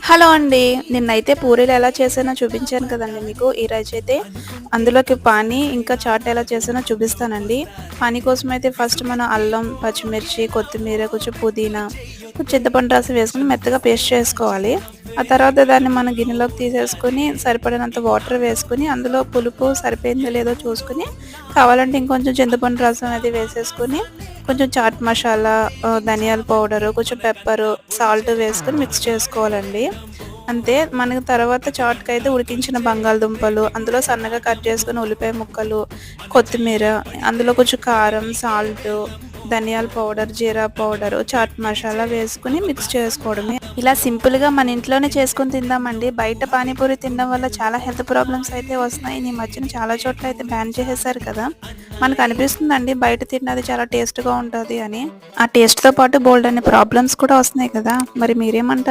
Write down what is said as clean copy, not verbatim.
Hello అండి. నిన్నైతే పూరీలు ఎలా చేశానో చూపించాను కదండీ మీకు. ఈరోజైతే అందులోకి పానీ, ఇంకా చాట్ ఎలా చేశానో చూపిస్తానండి. పానీ కోసమైతే ఫస్ట్ మనం అల్లం, పచ్చిమిర్చి, కొత్తిమీర, కొంచెం పుదీనా, కొంచెం చింతపండు రసం వేసుకొని మెత్తగా పేస్ట్ చేసుకోవాలి. ఆ తర్వాత దాన్ని మనం గిన్నెలోకి తీసేసుకొని సరిపడినంత వాటర్ వేసుకొని, అందులో పులుపు సరిపోయిందో లేదో చూసుకొని, కావాలంటే ఇంకొంచెం చింతపండు రసం అది వేసేసుకొని, కొంచెం చాట్ మసాలా, ధనియాల పౌడరు, కొంచెం పెప్పరు, సాల్ట్ వేసుకొని మిక్స్ చేసుకోవాలండి. అంతే. మనకు తర్వాత చాట్‌కైతే ఉడికించిన బంగాళదుంపలు, అందులో సన్నగా కట్ చేసుకున్న ఉల్లిపాయ ముక్కలు, కొత్తిమీర, అందులో కొంచెం కారం, సాల్టు, ధనియాల పౌడర్, జీరా పౌడరు, చాట్ మసాలా వేసుకొని మిక్స్ చేసుకోవడమే. ఇలా సింపుల్‌గా మన ఇంట్లోనే చేసుకొని తిందామండి. బయట పానీపూరి తినడం వల్ల చాలా హెల్త్ ప్రాబ్లమ్స్ అయితే వస్తున్నాయి. ఈ మధ్యన చాలా చోట్ల అయితే బ్యాన్ చేసేసారు కదా! మనకు అనిపిస్తుందండి బయట తిన్నది చాలా టేస్ట్‌గా ఉంటది అని. ఆ టేస్ట్‌తో పాటు బోలెడన్ని ప్రాబ్లమ్స్ కూడా వస్తున్నాయి కదా! మరి మీరేమంటారు?